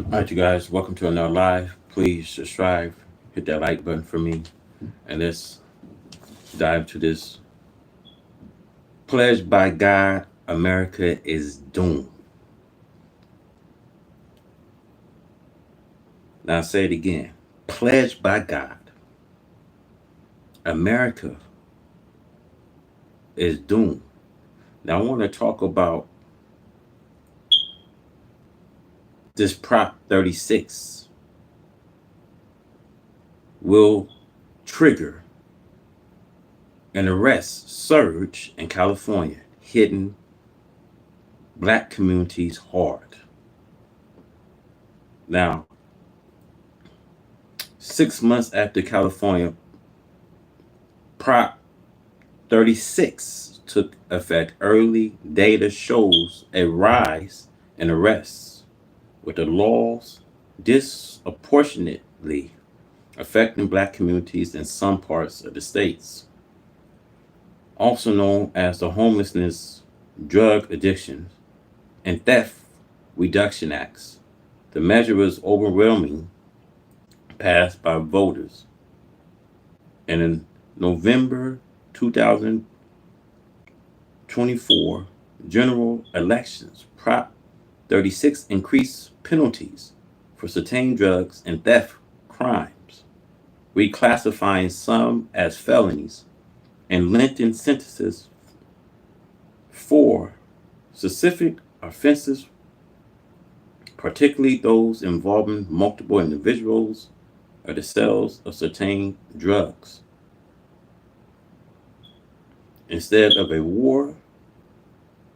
All right, you guys, welcome to another live. Please subscribe, hit that like button for me, and let's dive to this. Pledged by God, America is doomed. Now, I'll say it again. Pledged by God, America is doomed. Now, I want to talk about this Prop 36 will trigger an arrest surge in California, hitting black communities hard. Now, 6 months after California Prop 36 took effect, early data shows a rise in arrests, with the laws disproportionately affecting black communities in some parts of the states. Also known as the Homelessness, Drug Addiction, and Theft Reduction Acts. The measure was overwhelming, passed by voters. And in November 2024 general elections, Prop 36 increased penalties for certain drugs and theft crimes, reclassifying some as felonies and lengthening sentences for specific offenses, particularly those involving multiple individuals or the sales of certain drugs. Instead of a war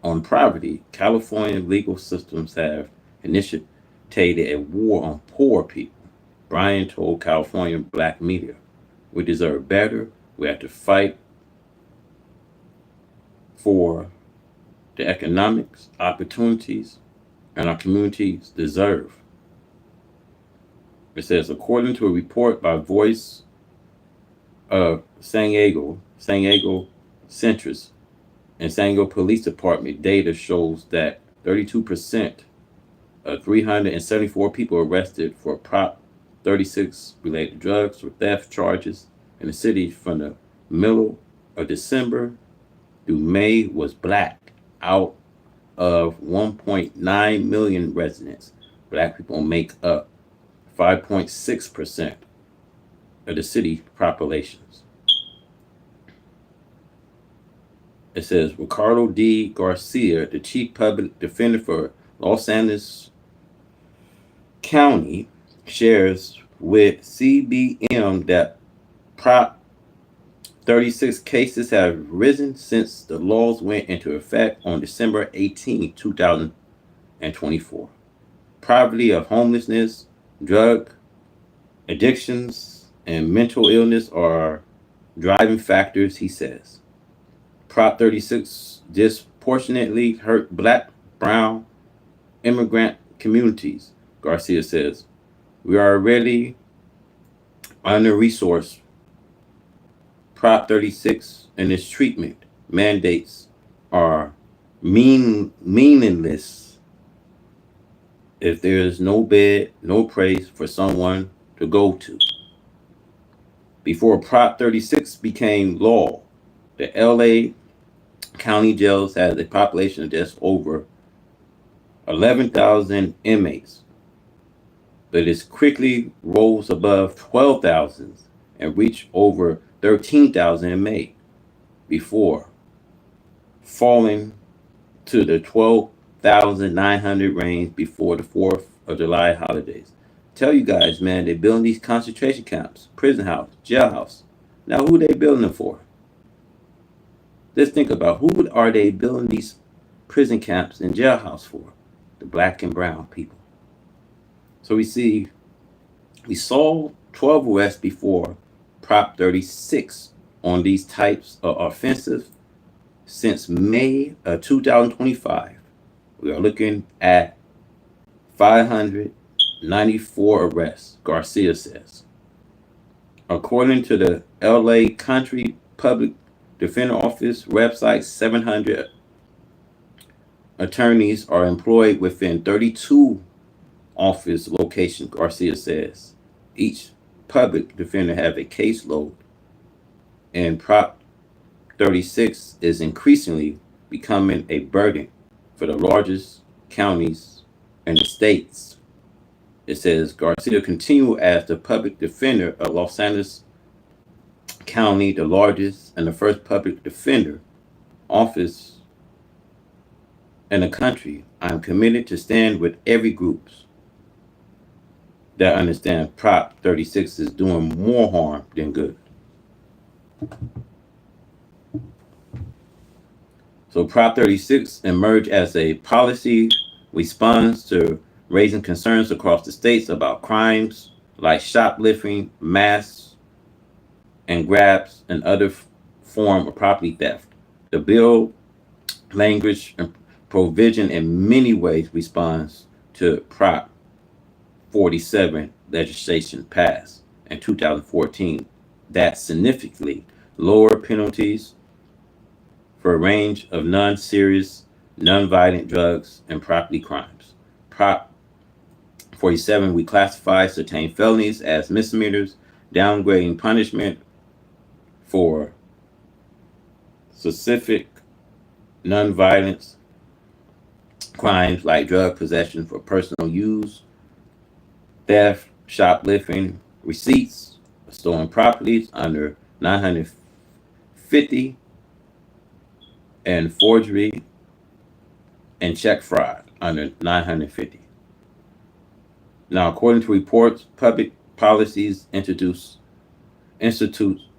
on poverty, California legal systems have initiated a war on poor people. Bryan told California black media, "We deserve better. We have to fight for the economics, opportunities, and our communities deserve." It says, according to a report by Voice of San Diego Centrist and San Diego Police Department data shows that 32% of 374 people arrested for Prop 36 related drugs or theft charges in the city from the middle of December through May was black. Out of 1.9 million residents, black people make up 5.6% of the city populations. It says Ricardo D. Garcia, the chief public defender for Los Angeles County, shares with CBM that Prop 36 cases have risen since the laws went into effect on December 18, 2024. Poverty of homelessness, drug addictions, and mental illness are driving factors, he says. Prop 36 disproportionately hurt black, brown, immigrant communities, Garcia says. We are already under-resourced. Prop 36 and its treatment mandates are meaningless if there is no bed, no place for someone to go to. Before Prop 36 became law, the LA County jails had a population of just over 11,000 inmates, but it quickly rose above 12,000 and reached over 13,000 in May, before falling to the 12,900 range before the 4th of July holidays. Tell you guys, man, they're building these concentration camps, prison house, jailhouse. Now, who they building them for? Let's think about who are they building these prison camps and jailhouse for? The black and brown people. So we saw 12 arrests before Prop 36 on these types of offenses since May of 2025. We are looking at 594 arrests, Garcia says. According to the LA County Public Defender Office website, 700 attorneys are employed within 32 office location, Garcia says. Each public defender have a caseload, and Prop 36 is increasingly becoming a burden for the largest counties in the states. It says Garcia continued as the public defender of Los Angeles County, the largest and the first public defender office in the country. I'm committed to stand with every group that understand Prop 36 is doing more harm than good. So Prop 36 emerged as a policy response to raising concerns across the states about crimes like shoplifting, mass and grabs, and other form of property theft. The bill language and provision in many ways responds to Prop 47 legislation passed in 2014 that significantly lowered penalties for a range of non-serious, non-violent drugs and property crimes. Prop 47 reclassifies certain felonies as misdemeanors, downgrading punishment for specific non-violent crimes like drug possession for personal use, theft, shoplifting, receipts, stolen properties under 950, and forgery and check fraud under 950. Now, according to reports, Public Policies Institute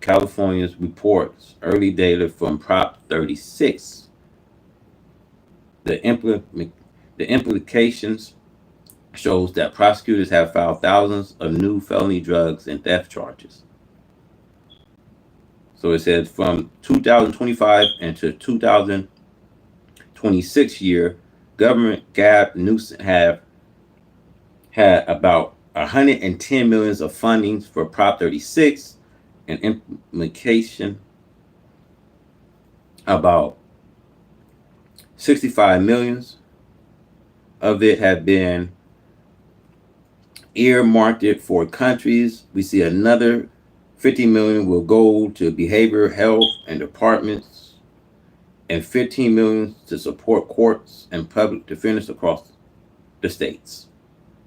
California's reports early data from Prop 36. The implications shows that prosecutors have filed thousands of new felony drugs and theft charges. So it says from 2025 into 2026 year, Governor Gab Newsom have had about 110 millions of fundings for Prop 36 and implementation about 65 millions of it have been earmarked for countries. We see another 50 million will go to behavioral health and departments, and 15 million to support courts and public defenders across the states.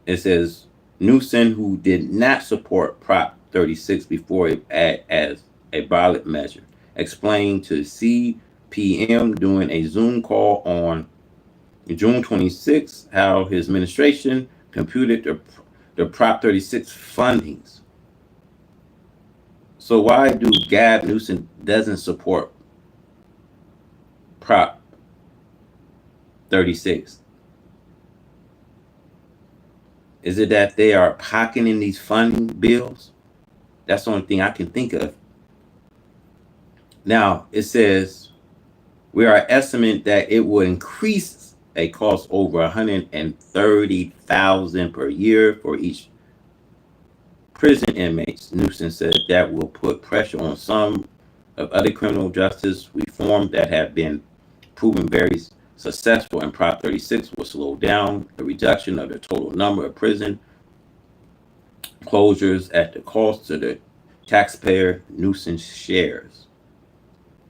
It says Newsom, who did not support Prop 36 before it as a ballot measure, explained to CPM during a Zoom call on June 26 how his administration computed the Prop 36 fundings. So why do Gab Newsom doesn't support Prop 36? Is it that they are pocketing these funding bills? That's the only thing I can think of. Now, it says we are estimating that it will increase a cost over $130,000 per year for each prison inmates. Newsom said that will put pressure on some of other criminal justice reform that have been proven very successful, and Prop 36 will slow down the reduction of the total number of prison closures at the cost to the taxpayer. Newsom shares.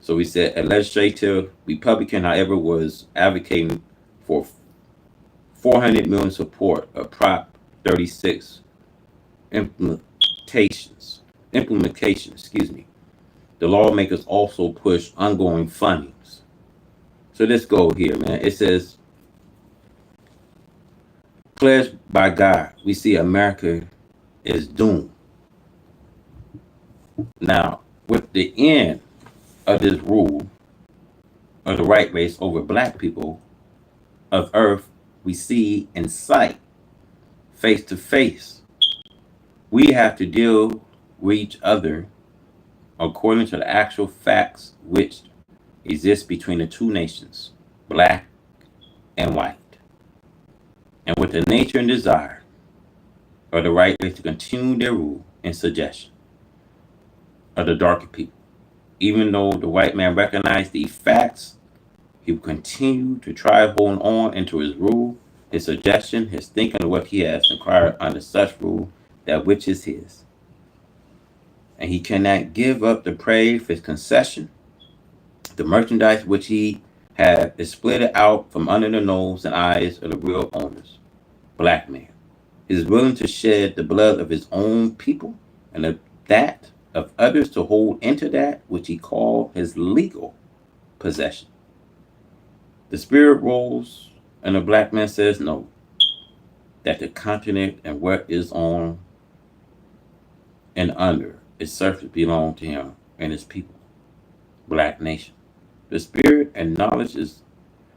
So we said a legislative Republican, however, was advocating for 400 million support of Prop 36 implementation. The lawmakers also push ongoing fundings. So let's go here, man. It says, pledged by God, we see America is doomed. Now, with the end of this rule of the right race over black people of earth, we see in sight, face to face, we have to deal with each other according to the actual facts which exist between the two nations, black and white, and with the nature and desire of the right race to continue their rule and suggestion of the darker people. Even though the white man recognized these facts, he will continue to try to hold on into his rule his suggestion, his thinking of what he has inquired under such rule, that which is his. And he cannot give up the prey for his concession. The merchandise which he had is split out from under the nose and eyes of the real owners. Black man. He is willing to shed the blood of his own people and of that of others to hold into that which he called his legal possession. The spirit rolls and the black man says no, that the continent and what is on and under its surface belong to him and his people, black nation. The spirit and knowledge is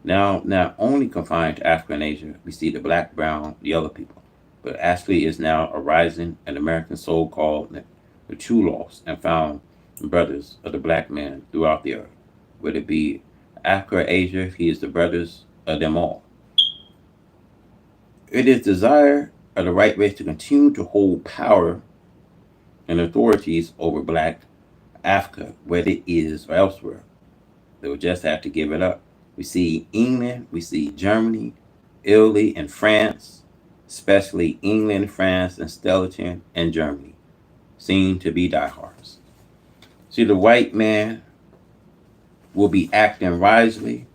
now not only confined to Africa and Asia. We see the black, brown, yellow people, but actually is now arising an American so-called the true lost and found brothers of the black man throughout the earth. Whether it be Africa or Asia, he is the brothers of them all. It is desire of the right race to continue to hold power and authorities over black Africa, whether it is or elsewhere. They will just have to give it up. We see England, we see Germany, Italy, and France, especially England, France, and Stellarton, and Germany, seem to be diehards. See, the white man will be acting wisely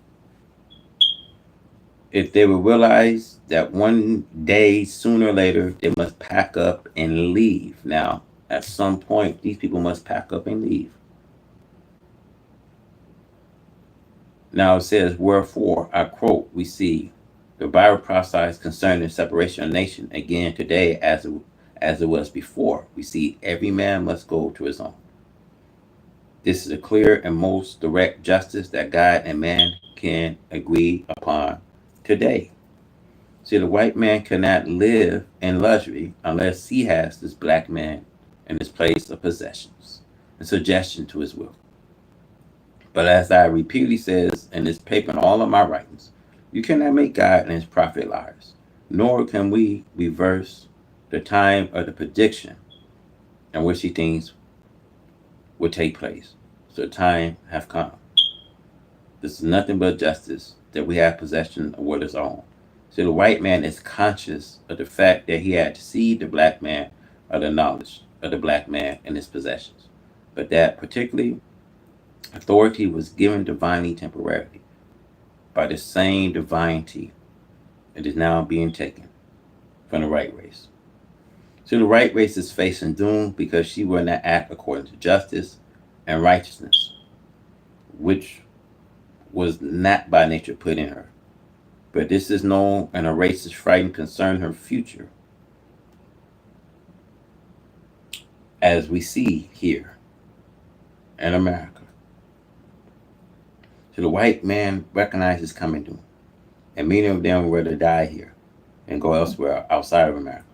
if they will realize that one day, sooner or later, they must pack up and leave. Now, at some point, these people must pack up and leave. Now it says, wherefore, I quote, we see the Bible prophesies concerning the separation of nation again today as it was before. We see every man must go to his own. This is a clear and most direct justice that God and man can agree upon today. See, the white man cannot live in luxury unless he has this black man in his place of possessions and suggestion to his will. But as I repeatedly says in this paper and all of my writings, you cannot make God and his prophet liars, nor can we reverse the time of the prediction in which he thinks will take place. So the time have come. This is nothing but justice, that we have possession of what is own. So the white man is conscious of the fact that he had deceived the black man of the knowledge of the black man and his possessions, but that particularly authority was given divinely temporarily. By the same divinity, it is now being taken from the right race. So the right race is facing doom because she will not act according to justice and righteousness, which was not by nature put in her. But this is known, and her race is frightened concerning her future, as we see here in America. So the white man recognizes coming doom, and many of them were to die here and go elsewhere outside of America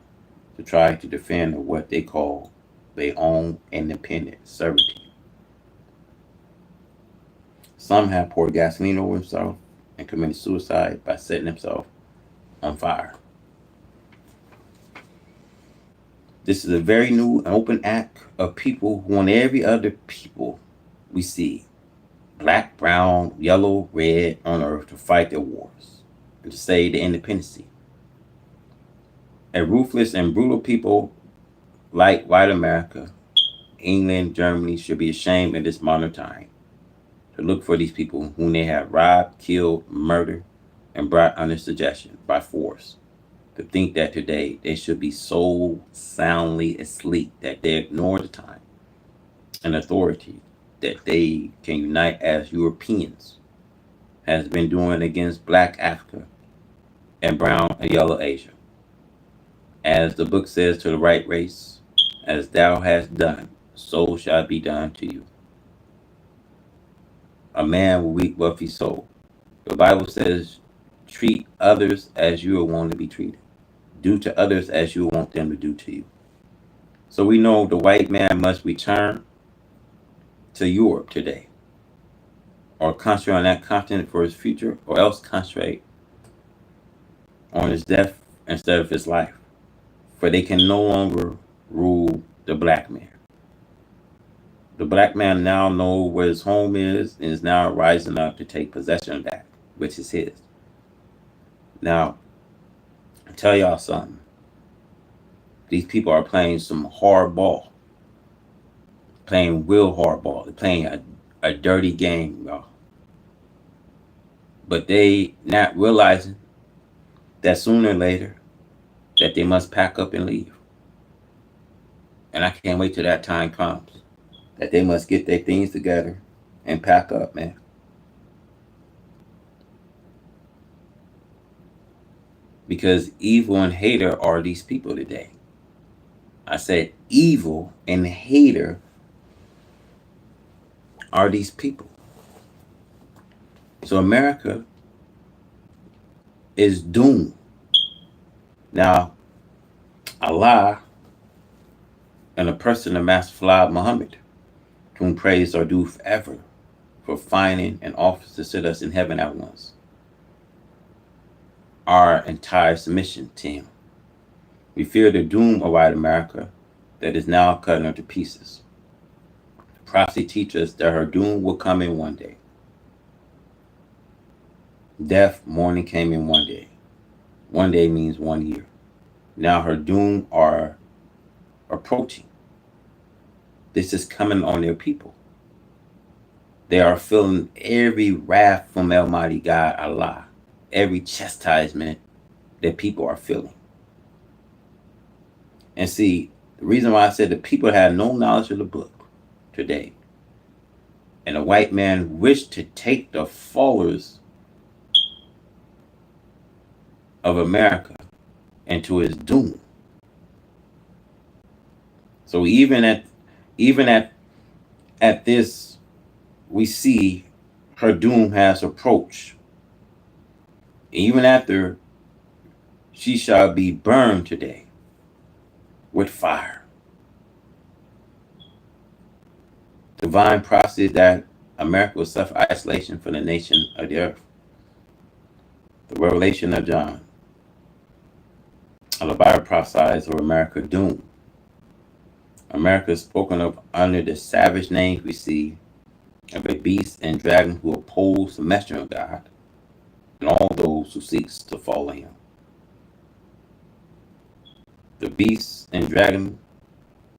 to try to defend what they call their own independent servitude. Some have poured gasoline over himself and committed suicide by setting himself on fire. This is a very new and open act of people who want every other people we see, black, brown, yellow, red, on earth, to fight their wars and to save the independence. A ruthless and brutal people like white America, England, Germany should be ashamed in this modern time to look for these people whom they have robbed, killed, murdered, and brought under suggestion by force, to think that today they should be so soundly asleep that they ignore the time and authority that they can unite as Europeans has been doing against black Africa and brown and yellow Asia. As the book says to the right race, as thou hast done, so shall it be done to you. A man will reap what he sowed. The Bible says, treat others as you want to be treated. Do to others as you want them to do to you. So we know the white man must return to Europe today, or concentrate on that continent for his future, or else concentrate on his death instead of his life. For they can no longer rule the black man. The black man now knows where his home is and is now rising up to take possession of that, which is his. Now, tell y'all something. These people are playing some hard ball, playing real hard ball. They're playing a dirty game, y'all. But they not realizing that sooner or later that they must pack up and leave. And I can't wait till that time comes. That they must get their things together and pack up, man. Because evil and hater are these people today. I said evil and hater are these people. So America is doomed. Now, Allah and the person of Master Fard Muhammad, to whom praise are due forever, for finding an office to sit us in heaven at once. Our entire submission to him. We fear the doom of white America that is now cut into pieces. Prophecy teaches us that her doom will come in one day. Death, mourning came in one day. One day means 1 year. Now her doom are approaching. This is coming on their people. They are feeling every wrath from Almighty God, Allah, every chastisement that people are feeling. And see, the reason why I said the people had no knowledge of the book today, and the white man wished to take the followers of America into his doom. So even at this, we see her doom has approached. Even after she shall be burned today with fire. Divine prophecy is that America will suffer isolation from the nation of the earth. The revelation of John. The Bible prophesies of America doom. America is spoken of under the savage names we see of a beast and dragon who oppose the messenger of God and all those who seeks to follow him. The beast and dragon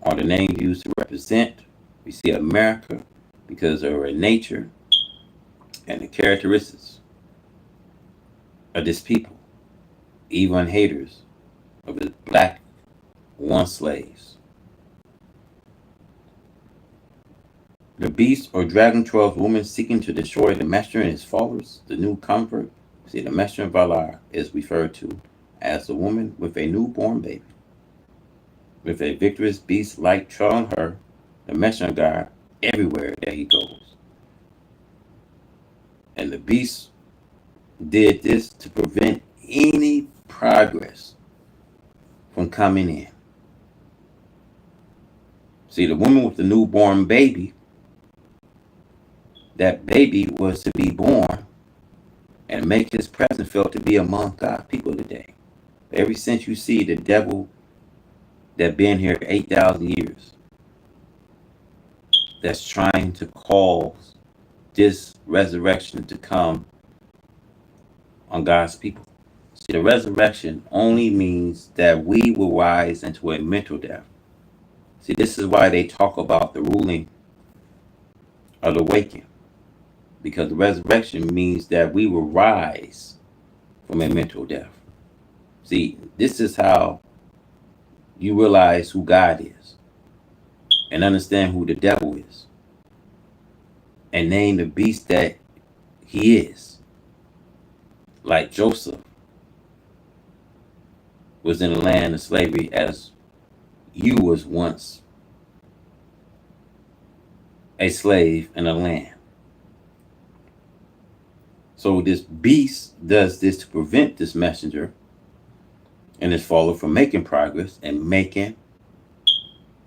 are the names used to represent. We see America because of her nature and the characteristics of this people, even haters of the black once slaves. The beast or dragon 12 women seeking to destroy the messenger and his followers, the new convert. See, the messenger of Allah is referred to as the woman with a newborn baby, with a victorious beast like trailing her, the messenger of God, everywhere that he goes. And the beast did this to prevent any progress from coming in. See, the woman with the newborn baby, that baby was to be born and make his presence felt to be among God's people today. Ever since you see the devil that been here 8,000 years, that's trying to cause this resurrection to come on God's people. See, the resurrection only means that we will rise into a mental death. See, this is why they talk about the ruling of the waking. Because the resurrection means that we will rise from a mental death. See, this is how you realize who God is and understand who the devil is and name the beast that he is. Like Joseph was in the land of slavery as you was once a slave in a land. So this beast does this to prevent this messenger and his follower from making progress and making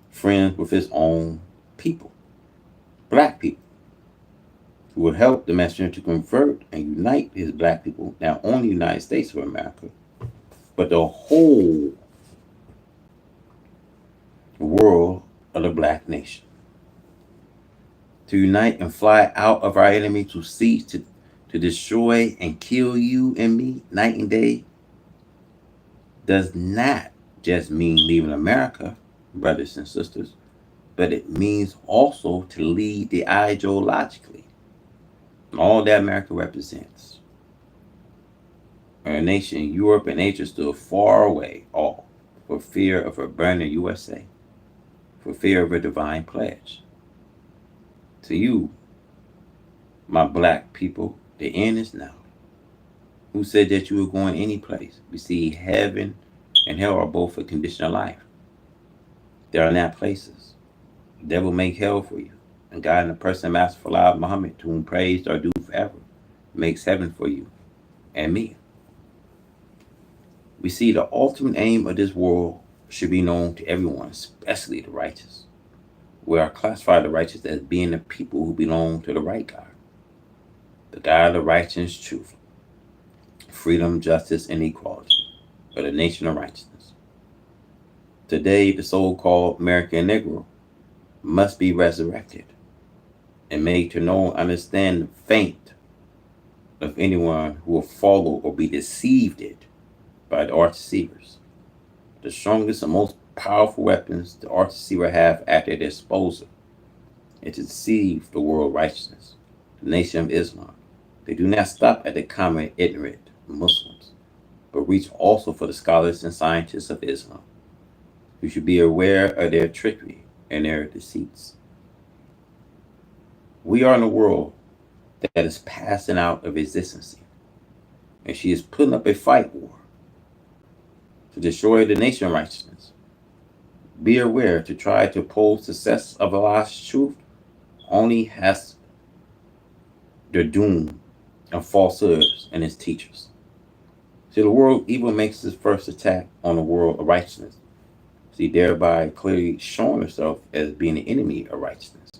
friends with his own people, black people, who will help the messenger to convert and unite his black people, not only the United States of America, but the whole world of the black nation. To unite and fly out of our enemy to cease to destroy and kill you and me night and day. does not just mean leaving America, brothers and sisters, but it means also to lead the ideologically. All that America represents. A nation, Europe and Asia stood far away, all for fear of a burning USA, for fear of a divine pledge. To you, my black people, the end is now. Who said that you were going any place? We see heaven and hell are both a condition of life. They are not places. The devil make hell for you. And God in the person of Master Fallah Muhammad, to whom praise are due forever, makes heaven for you and me. We see the ultimate aim of this world should be known to everyone, especially the righteous. We are classified the righteous as being the people who belong to the right God. The God of righteousness, truth, freedom, justice, and equality for the nation of righteousness. Today, the so-called American Negro must be resurrected and made to know and understand the fate of anyone who will follow or be deceived by the arch deceivers. The strongest and most powerful weapons the arch deceiver have at their disposal is to deceive the world righteousness, the nation of Islam. They do not stop at the common ignorant Muslims, but reach also for the scholars and scientists of Islam, who should be aware of their trickery and their deceits. We are in a world that is passing out of existence, and she is putting up a fight war to destroy the nation of righteousness. Be aware to try to oppose the success of Allah's truth only has the doom of falsehoods and its teachers. See, the world evil makes its first attack on the world of righteousness. See, thereby clearly showing herself as being the enemy of righteousness.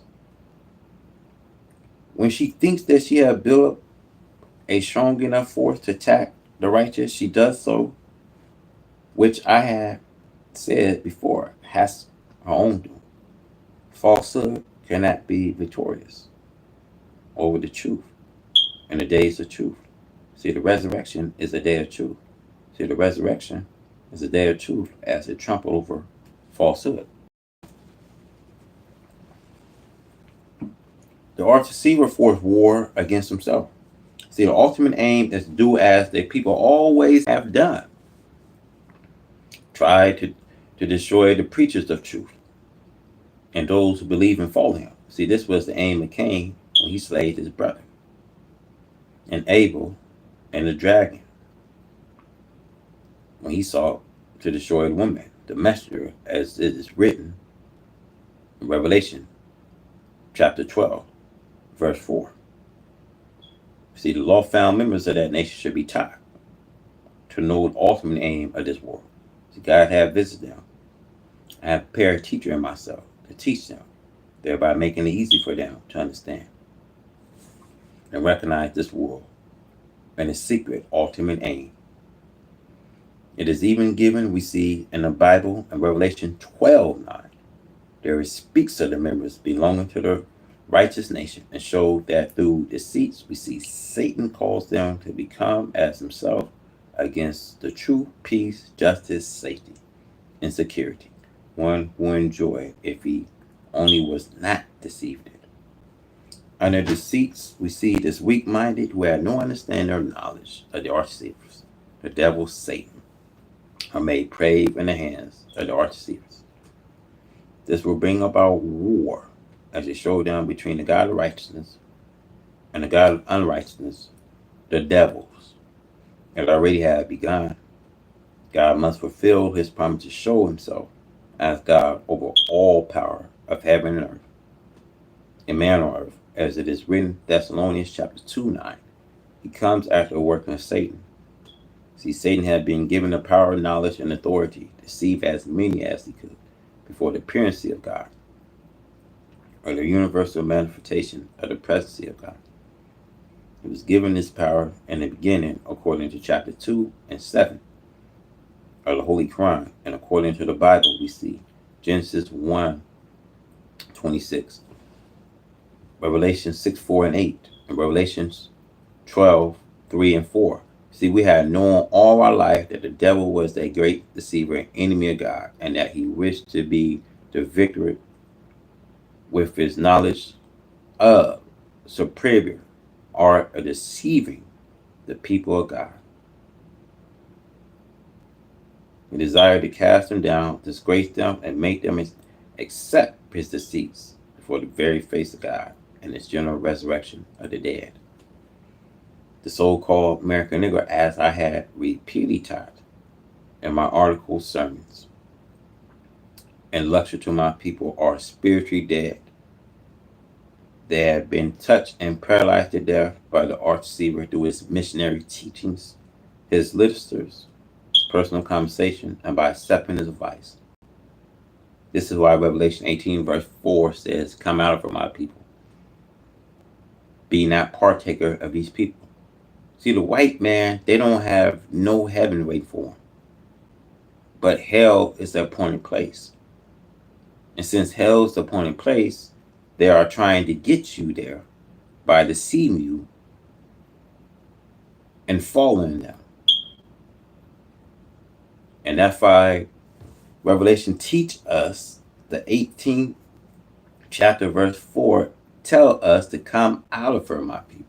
When she thinks that she has built up a strong enough force to attack the righteous, she does so, which I have said before, has her own doom. Falsehood cannot be victorious over the truth in the days of truth. See, the resurrection is a day of truth. See, the resurrection is a day of truth as it trampled over falsehood. The arch deceiver forced war against himself. See, the ultimate aim is to do as the people always have done. Try to destroy the preachers of truth and those who believe and follow him. See, this was the aim of Cain when he slayed his brother. And Abel and the dragon when he sought to destroy the woman, the messenger, as it is written in Revelation chapter 12, verse 4. See, the law-found members of that nation should be taught to know the ultimate aim of this world. See, God have visited them. I have prepared a teacher in myself to teach them, thereby making it easy for them to understand and recognize this world and its secret ultimate aim. It is even given, we see in the Bible in Revelation 12:9. There it speaks of the members belonging to the righteous nation and show that through deceits we see Satan cause them to become as himself against the true peace, justice, safety, and security. One will enjoy if he only was not deceived. Under deceits, we see this weak-minded who have no understanding or knowledge of the arch deceivers. The devil, Satan, are made prey in the hands of the arch deceivers. This will bring about war as a showdown between the God of righteousness and the God of unrighteousness, the devils. It already had begun. God must fulfill his promise to show himself as God over all power of heaven and earth, and man on earth, as it is written, Thessalonians chapter 2:9. He comes after the working of Satan. See, Satan had been given the power, knowledge, and authority to deceive as many as he could before the appearance of God, or the universal manifestation of the presence of God. He was given this power in the beginning, according to chapter 2 and 7 of the Holy Quran, and according to the Bible, we see Genesis 1:26, Revelation 6:4 and 8, and Revelations 12:3 and 4. See, we had known all our life that the devil was a great deceiver and enemy of God, and that he wished to be the victor with his knowledge of superior art of deceiving the people of God. He desired to cast them down, disgrace them, and make them accept his deceits before the very face of God and his general resurrection of the dead. The so-called American Negro, as I had repeatedly taught in my article sermons and lecture to my people, are spiritually dead. They have been touched and paralyzed to death by the arch deceiver through his missionary teachings, his literatures, personal conversation, and by accepting his advice. This is why Revelation 18 verse 4 says, "Come out of her, my people. Be not partaker of these people." See, the white man, they don't have no heaven waiting for them. But hell is the appointed place. And since hell is the appointed place, they are trying to get you there by deceiving you and following them. And that's why Revelation teach us, the 18th chapter verse 4, tell us to come out of her, my people.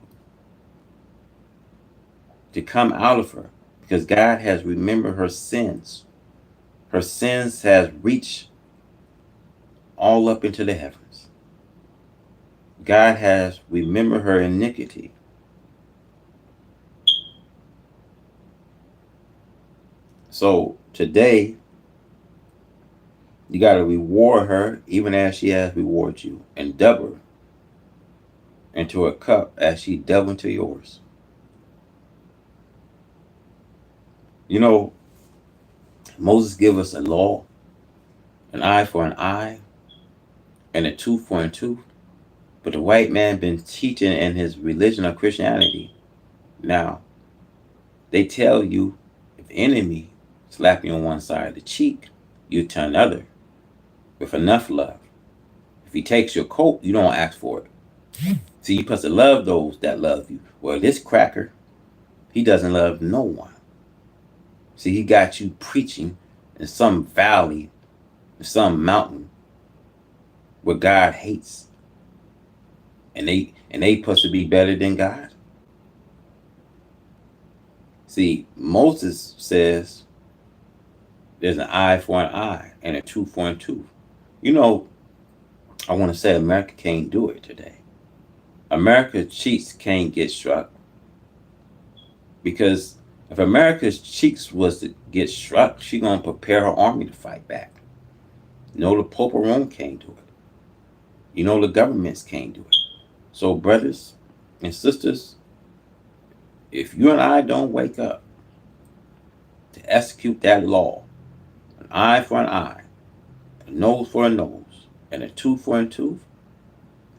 To come out of her, because God has remembered her sins. Her sins has reached all up into the heavens. God has remembered her iniquity. So today, you got to reward her even as she has rewarded you, and double into a cup as she doubled into yours. You know, Moses gave us a law, an eye for an eye, and a tooth for a tooth. But the white man been teaching in his religion of Christianity. Now, they tell you if the enemy slap you on one side of the cheek, you turn the other with enough love. If he takes your coat, you don't ask for it. See, you're supposed to love those that love you. Well, this cracker, he doesn't love no one. See, he got you preaching in some valley, in some mountain where God hates. And they supposed to be better than God. See, Moses says there's an eye for an eye and a tooth for a tooth. You know, I want to say America can't do it today. America's cheeks can't get struck. Because if America's cheeks was to get struck, she gonna prepare her army to fight back. You know, the Pope of Rome can't do it. You know, the governments can't do it. So brothers and sisters, if you and I don't wake up to execute that law, an eye for an eye, a nose for a nose, and a tooth for a tooth,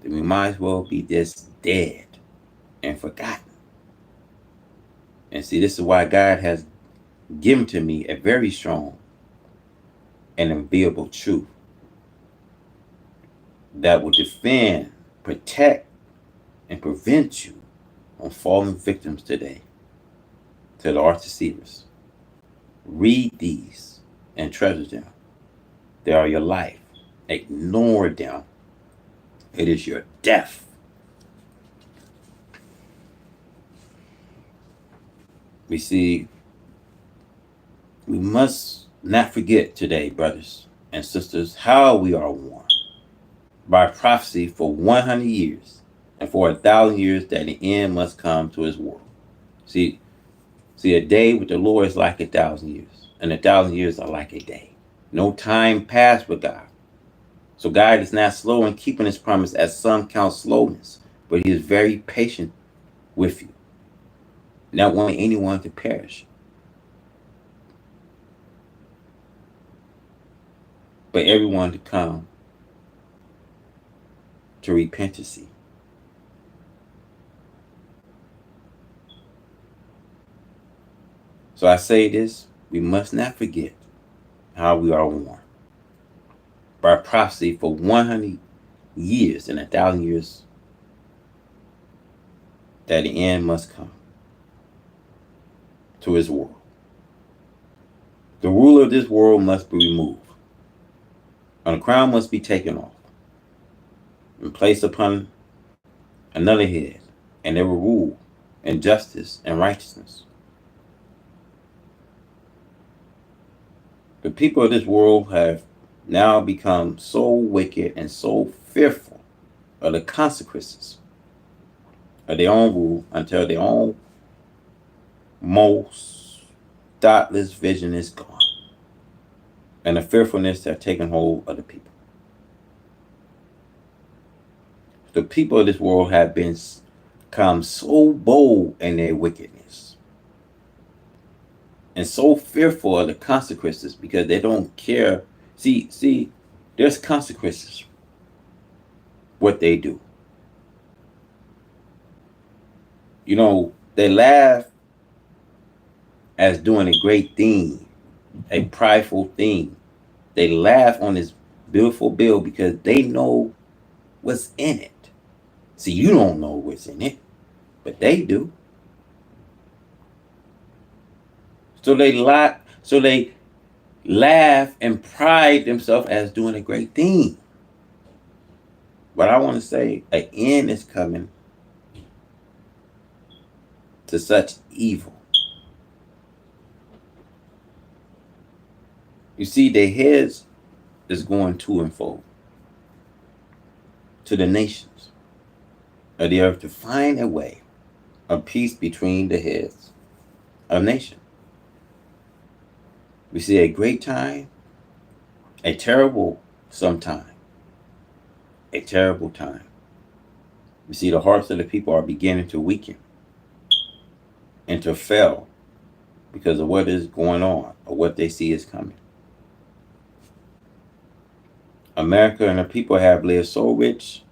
then we might as well be just dead and forgotten. And see, this is why God has given to me a very strong and unbearable truth that will defend, protect, and prevent you from falling victims today to the arch deceivers. Read these and treasure them. They are your life. Ignore them. It is your death. We see, we must not forget today, brothers and sisters, how we are warned by prophecy for 100 years and for 1,000 years that the end must come to his world. See, a day with the Lord is like 1,000 years, and 1,000 years are like a day. No time passed with God. So God is not slow in keeping his promise, as some count slowness, but he is very patient with you, not wanting anyone to perish, but everyone to come to repentancy. So I say this, we must not forget how we are warned by prophecy for 100 years and 1,000 years that the end must come. to his world. The ruler of this world must be removed, and the crown must be taken off and placed upon another head, and they will rule in justice and righteousness. The people of this world have now become so wicked and so fearful of the consequences of their own rule until their own most thoughtless vision is gone, and the fearfulness has taken hold of the people. The people of this world have become so bold in their wickedness and so fearful of the consequences because they don't care. See, there's consequences what they do. You know, they laugh as doing a great thing, a prideful thing. They laugh on this beautiful bill because they know what's in it. See, you don't know what's in it, but they do. So they laugh and pride themselves as doing a great thing. But I want to say an end is coming to such evil. You see, their heads is going to and fro to the nations of the earth to find a way of peace between the heads of nations. We see a great time, a terrible sometime, a terrible time. We see the hearts of the people are beginning to weaken and to fail because of what is going on or what they see is coming. America and the people have lived so rich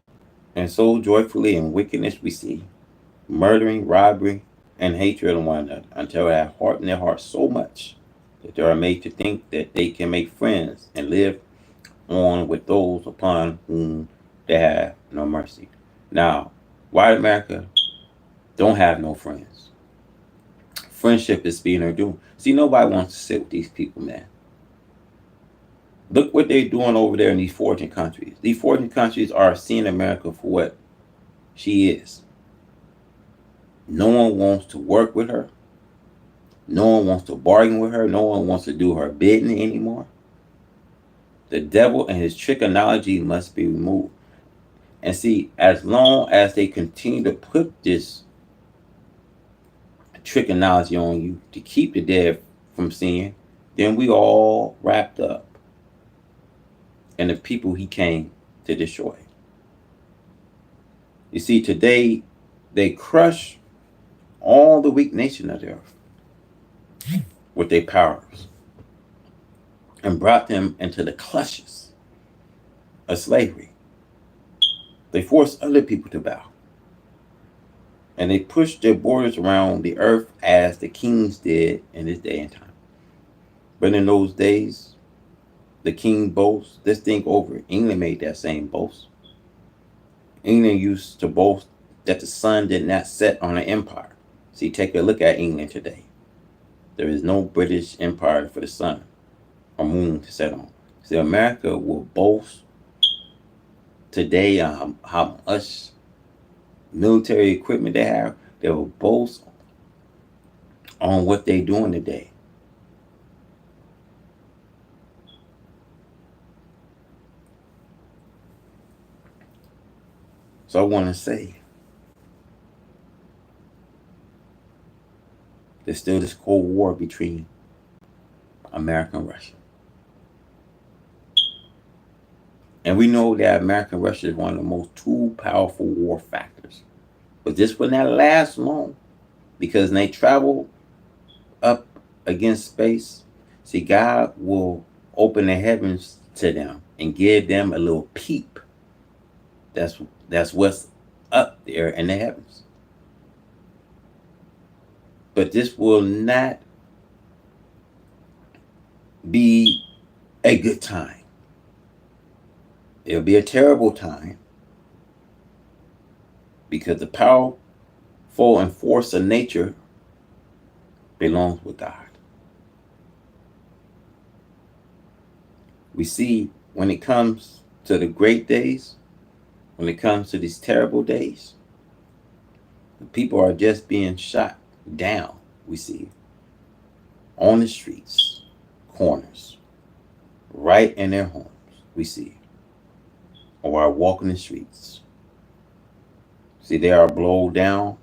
and so joyfully in wickedness we see, murdering, robbery, and hatred of one another until they have hardened their hearts so much that they are made to think that they can make friends and live on with those upon whom they have no mercy. Now, white America don't have no friends. Friendship is being their doom. See, nobody wants to sit with these people, man. Look what they're doing over there in these fortune countries. These fortune countries are seeing America for what she is. No one wants to work with her. No one wants to bargain with her. No one wants to do her bidding anymore. The devil and his trickology must be removed. And see, as long as they continue to put this trickology on you to keep the dead from seeing, then we all wrapped up in the people he came to destroy. You see, today they crush all the weak nation of the earth with their powers and brought them into the clutches of slavery. They forced other people to bow. And they pushed their borders around the earth as the kings did in this day and time. But in those days, the king boasts. Let's think over it. England made that same boast. England used to boast that the sun did not set on an empire. See, take a look at England today. There is no British empire for the sun or moon to set on. See, America will boast today how much military equipment they have. They will boast on what they're doing today. So I want to say, there's still this Cold War between America and Russia. And we know that America and Russia is one of the most two powerful war factors. But this will not last long because when they travel up against space, see, God will open the heavens to them and give them a little peep. That's what's up there in the heavens. But this will not be a good time. It'll be a terrible time because the powerful and force of nature belongs with God. We see when it comes to the great days, when it comes to these terrible days, the people are just being shot down. We see on the streets, corners, right in their homes. We see, or are walking the streets. See, they are blown down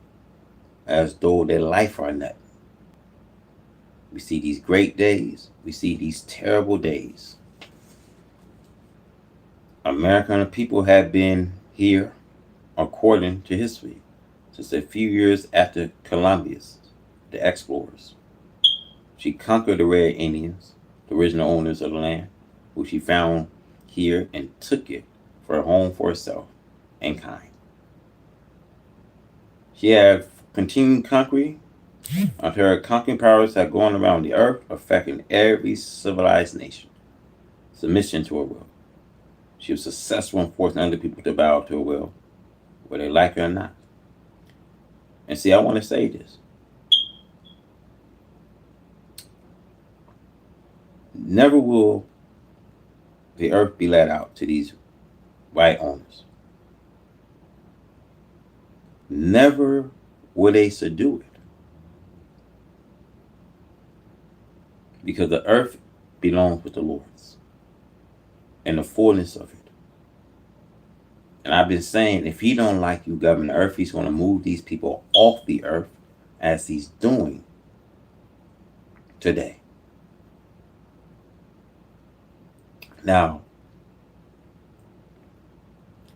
as though their life are nothing. We see these great days. We see these terrible days. American people have been here, according to history, since a few years after Columbus, the explorers. She conquered the Red Indians, the original owners of the land, who she found here and took it for a home for herself and kind. She had continued conquering until her conquering powers had gone around the earth, affecting every civilized nation. Submission to her will. She was successful in forcing other people to bow to her will, whether they like it or not. And see, I want to say this. Never will the earth be let out to these white owners. Never will they subdue it. Because the earth belongs with the Lord's and the fullness of it. And I've been saying, if he don't like you govern the earth, he's going to move these people off the earth as he's doing today. Now,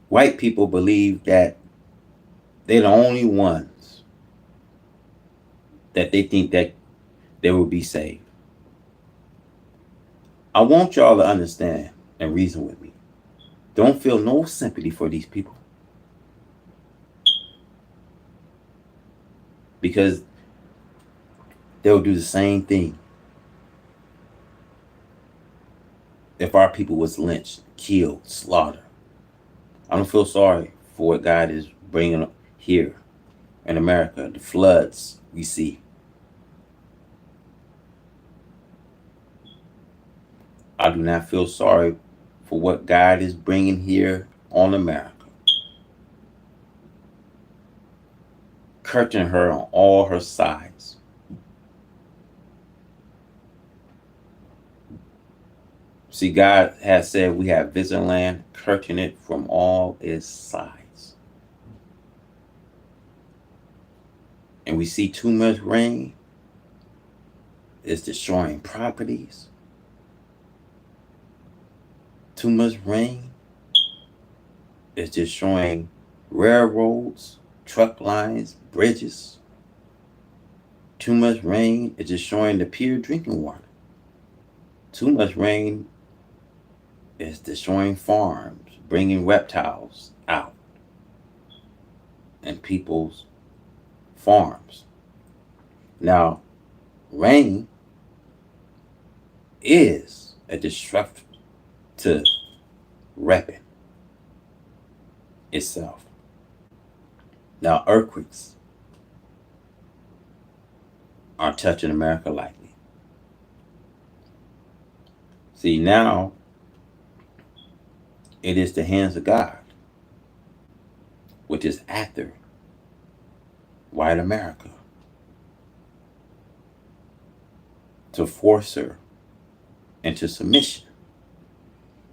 white people believe that they're the only ones that they think that they will be saved. I want y'all to understand and reason with me. Don't feel no sympathy for these people. Because they'll do the same thing if our people was lynched, killed, slaughtered. I don't feel sorry for what God is bringing here in America, the floods we see. I do not feel sorry for what God is bringing here on America. Curtain her on all her sides. See, God has said we have visited land, curtain it from all its sides. And we see too much rain. It's destroying properties. Too much rain is destroying railroads, truck lines, bridges. Too much rain is destroying the pure drinking water. Too much rain is destroying farms, bringing reptiles out and people's farms. Now, rain is a destructive weapon itself. Now, earthquakes are touching America lightly. See, now it is the hands of God, which is after white America, to force her into submission,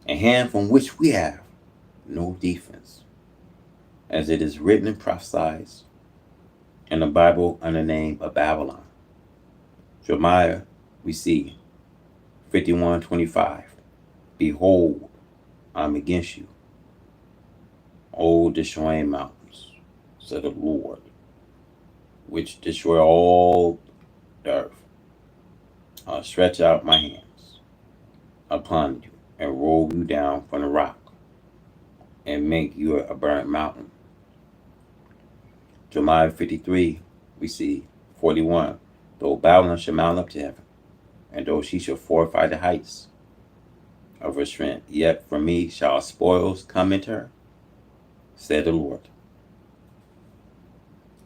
a hand from which we have no defense, as it is written and prophesied in the Bible under the name of Babylon. Jeremiah, we see 51:25. Behold, I'm against you, O destroying mountains, said the Lord, which destroy all the earth. I'll stretch out my hands upon you and roll you down from the rock and make you a burnt mountain. Jeremiah 53, we see 41. Though Babylon shall mount up to heaven, and though she shall fortify the heights of her strength, yet from me shall spoils come into her, said the Lord.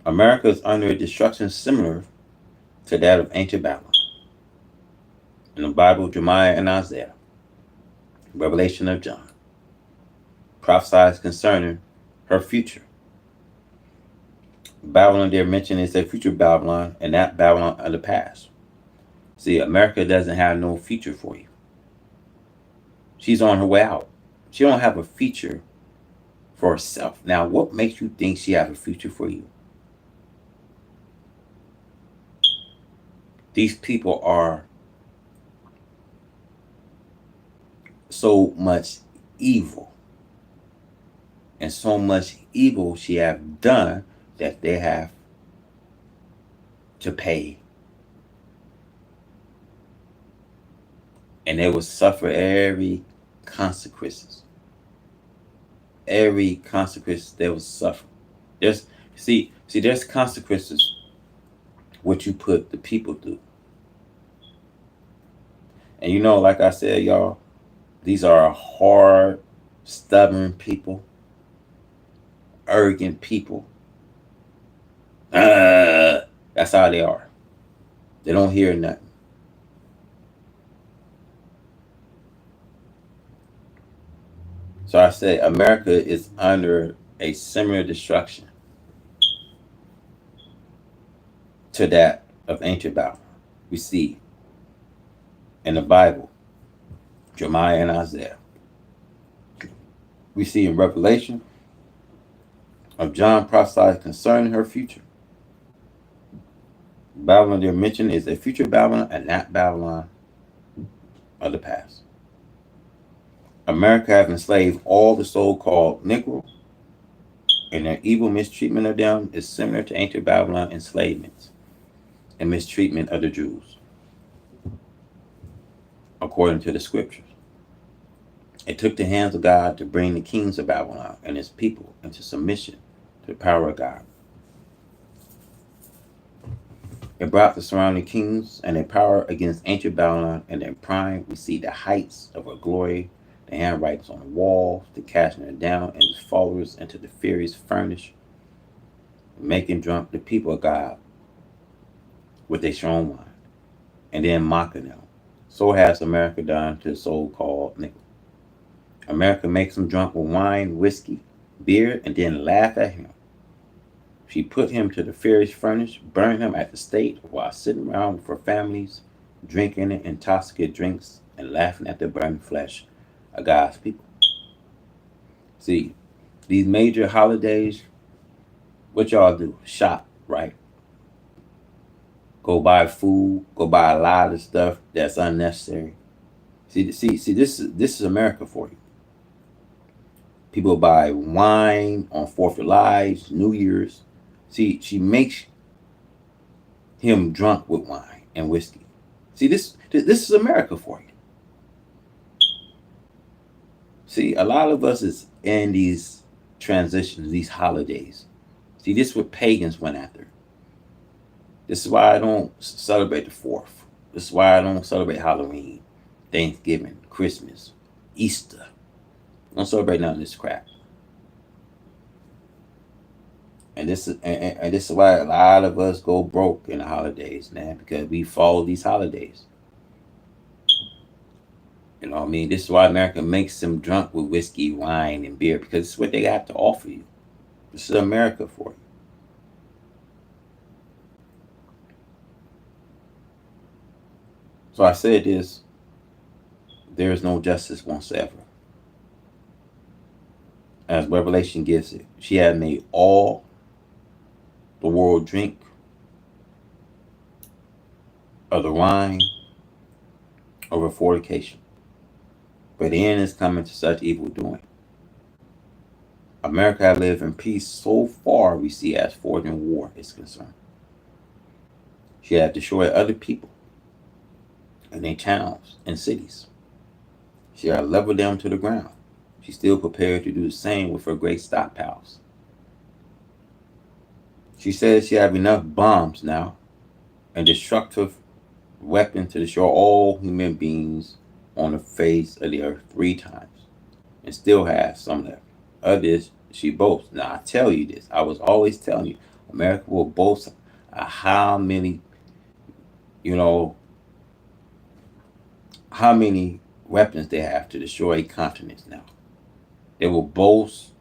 America is under a destruction similar to that of ancient Babylon. In the Bible, Jeremiah and Isaiah, Revelation of John, prophesies concerning her future. Babylon they're mentioned is a future Babylon and not Babylon of the past. See, America doesn't have no future for you. She's on her way out. She don't have a future for herself. Now, what makes you think she has a future for you? These people are so much evil. And so much evil she have done that they have to pay. And they will suffer every consequences. Every consequence they will suffer. There's there's consequences what you put the people through. And you know, like I said, y'all, these are hard, stubborn people, arrogant people. That's how they are. They don't hear nothing. So I say America is under a similar destruction to that of ancient Babylon. We see in the Bible, Jeremiah and Isaiah. We see in Revelation of John prophesied concerning her future. Babylon they're mentioned is a future Babylon and not Babylon of the past. America has enslaved all the so-called Negroes, and their evil mistreatment of them is similar to ancient Babylon enslavement and mistreatment of the Jews, according to the scriptures. It took the hands of God to bring the kings of Babylon and his people into submission to the power of God. It brought the surrounding kings and their power against ancient Babylon, and in prime we see the heights of her glory, the handwritings on the walls, the casting her down and his followers into the furious furnace, making drunk the people of God with their strong wine, and then mocking them. So has America done to the so-called Negro. America makes him drunk with wine, whiskey, beer, and then laugh at him. She put him to the furious furnace, burned him at the stake while sitting around with her families, drinking intoxicant drinks and laughing at the burning flesh of God's people. See, these major holidays, what y'all do? Shop, right? Go buy food, go buy a lot of stuff that's unnecessary. See, this is America for you. People buy wine on 4th of July, New Year's. See, she makes him drunk with wine and whiskey. See, this is America for you. See, a lot of us is in these transitions, these holidays. See, this is what pagans went after. This is why I don't celebrate the 4th. This is why I don't celebrate Halloween, Thanksgiving, Christmas, Easter. I don't celebrate none of this crap. And this is why a lot of us go broke in the holidays, man, because we follow these holidays. You know what I mean? This is why America makes them drunk with whiskey, wine, and beer, because it's what they have to offer you. This is America for you. So I said this, there is no justice whatsoever. As Revelation gives it, she had made all the world drink of the wine of her fornication. But the end is coming to such evil doing. America have lived in peace so far, we see, as forging war is concerned. She had destroyed other people in their towns and cities. She had leveled them to the ground. She's still prepared to do the same with her great stockpiles. She says she have enough bombs now and destructive weapons to destroy all human beings on the face of the earth 3 times, and still has some left. Of this she boasts. Now I tell you this, I was always telling you, America will boast how many You know, how many weapons they have to destroy continents now. They will boast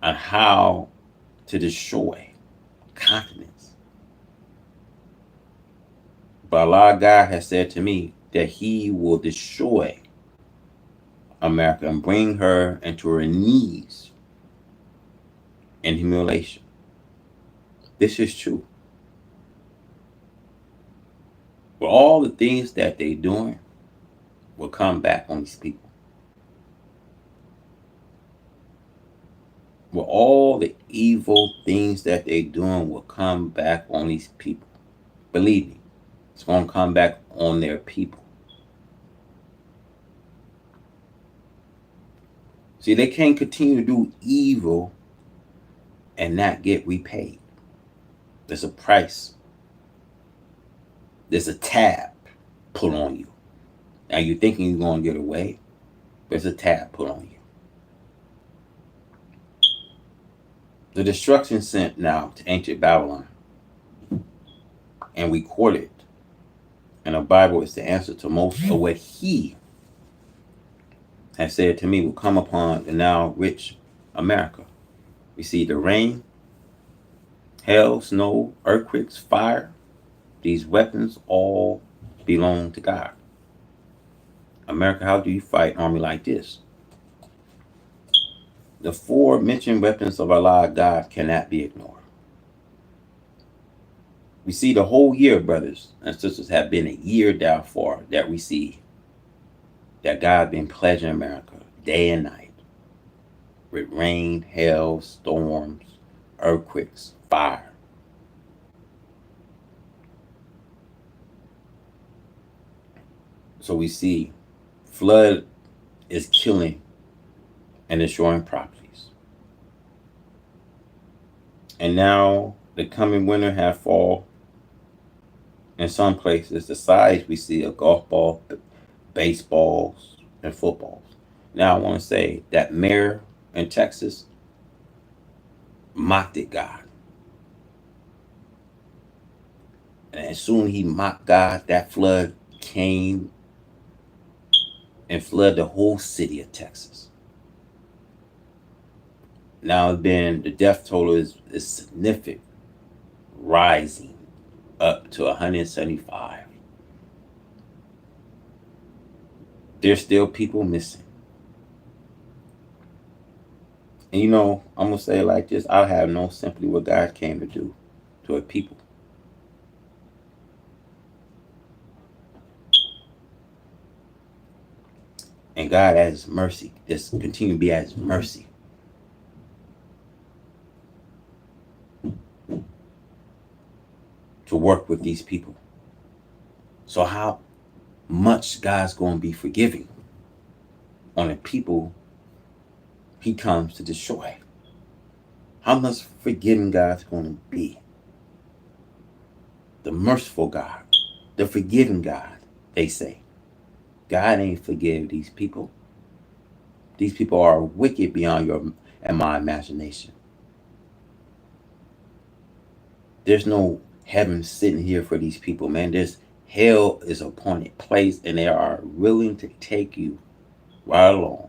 on how to destroy continents. But Allah God has said to me that He will destroy America and bring her into her knees in humiliation. This is true. But all the things that they're doing will come back on these people. With all the evil things that they're doing will come back on these people. Believe me, it's going to come back on their people. See, they can't continue to do evil and not get repaid. There's a price. There's a tab put on you. Now you're thinking you're going to get away. There's a tab put on you. The destruction sent now to ancient Babylon and recorded in the Bible is the answer to most of what He has said to me will come upon the now rich America. We see the rain, hail, snow, earthquakes, fire. These weapons all belong to God. America, how do you fight an army like this? The four mentioned weapons of Allah God cannot be ignored. We see the whole year, brothers and sisters, have been a year therefore that we see that God been pledging America day and night with rain, hail, storms, earthquakes, fire. So we see flood is killing and destroying properties. And now the coming winter have fall. In some places, the size we see of golf ball, baseballs, and footballs. Now I want to say that mayor in Texas mocked at God. And as soon as he mocked God, that flood came and flooded the whole city of Texas. Now the death toll is significant, rising up to 175. There's still people missing. And you know, I'm going to say it like this. I have no sympathy what God came to do to a people. And God at His mercy, just continue to be at His mercy. To work with these people. So how much God's going to be forgiving on the people He comes to destroy? How much forgiving God's going to be? The merciful God, the forgiving God, they say. God ain't forgive these people. These people are wicked beyond your and my imagination. There's no heaven sitting here for these people, man. There's hell is a appointed place, and they are willing to take you right along.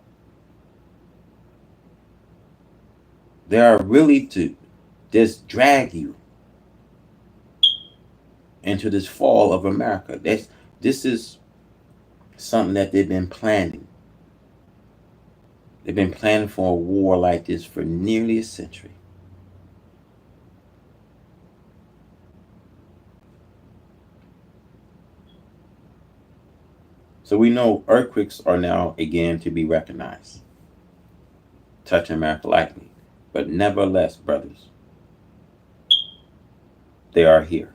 They are really to just drag you into this fall of America. This is something that they've been planning. They've been planning for a war like this for nearly a century. So we know earthquakes are now again to be recognized, touching America lightly. But nevertheless, brothers, they are here.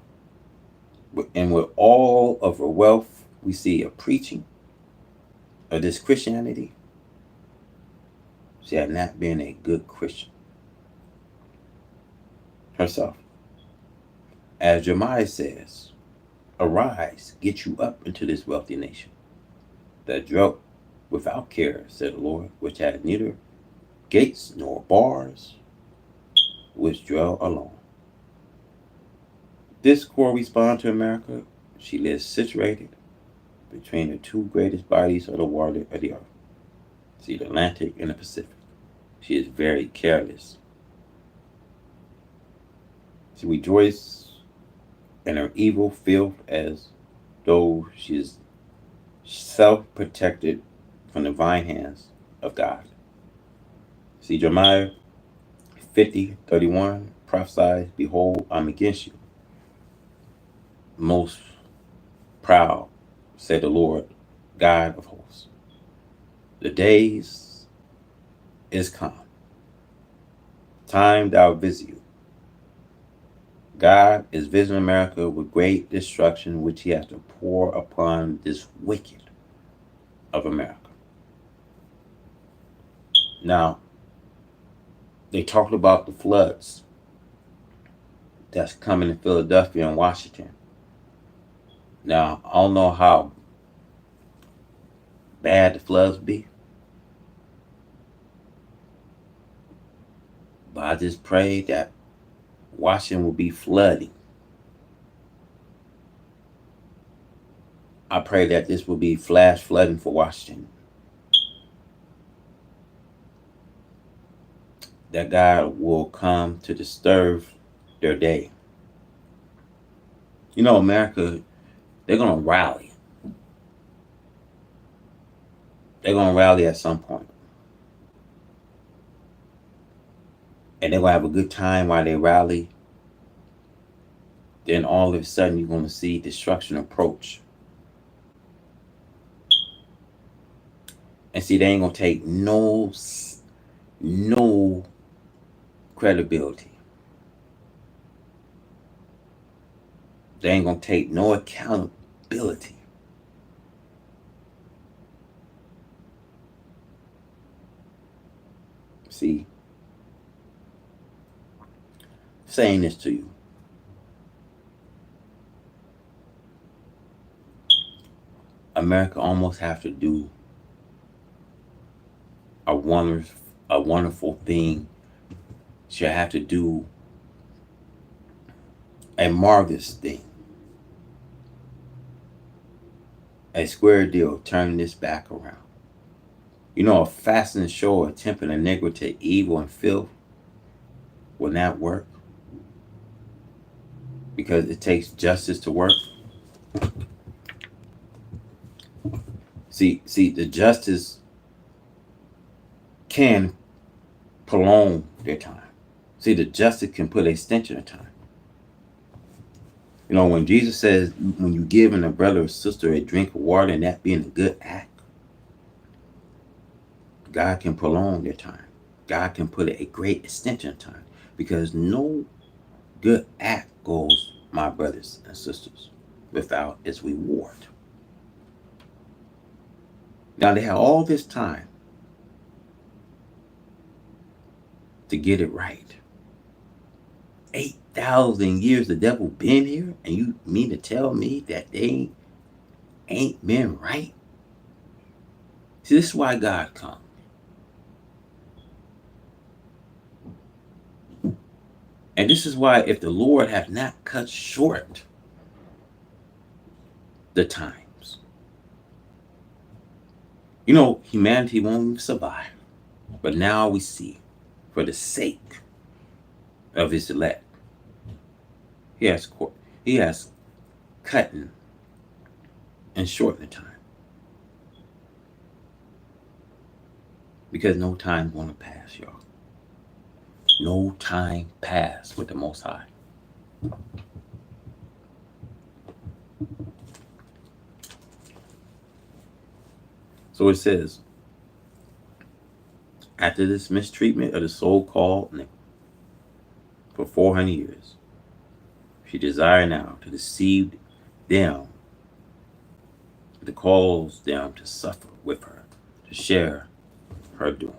And with all of the wealth we see of preaching of this Christianity, she had not been a good Christian herself. As Jeremiah says, arise, get you up into this wealthy nation that dwelt without care, said the Lord, which had neither gates nor bars, which dwell alone. This corresponds to America. She lives situated between the two greatest bodies of the water of the earth, see, the Atlantic and the Pacific. She is very careless. She rejoices in her evil filth as though she is self-protected from the divine hands of God. See, Jeremiah 50:31 prophesies, behold, I'm against you, most proud, said the Lord God of hosts. The days is come, time thou visit you. God is visiting America with great destruction, which he has to pour upon this wicked of America. Now, they talked about the floods that's coming in Philadelphia and Washington. Now, I don't know how bad the floods be, but I just pray that Washington will be flooding. I pray that this will be flash flooding for Washington. That God will come to disturb their day. You know, America, they're going to rally. They're going to rally at some point. And they're going to have a good time while they rally. Then all of a sudden, you're going to see destruction approach. And see, they ain't going to take no credibility. They ain't going to take no accountability. See, saying this to you. America almost have to do a wonderful thing. She'll have to do a marvelous thing. A square deal, turning this back around. You know, a fasting show of tempting a negro to evil and filth will not work. Because it takes justice to work. See, the justice can prolong their time. See, the justice can put a stench in their time. You know, when Jesus says, when you give a brother or sister a drink of water and that being a good act, God can prolong their time. God can put a great extension of time. Because no good act goes, my brothers and sisters, without its reward. Now they have all this time to get it right. 8,000 years the devil been here, and you mean to tell me that they ain't been right? See, this is why God comes. And this is why, if the Lord have not cut short the times, you know, humanity won't survive. But now we see, for the sake of his elect, he has cut and shortened the time. Because no time gonna pass, y'all. No time pass with the Most High. So it says, after this mistreatment of the so-called Negro for 400 years, she desired now to deceive them, to cause them to suffer with her, to share her doom.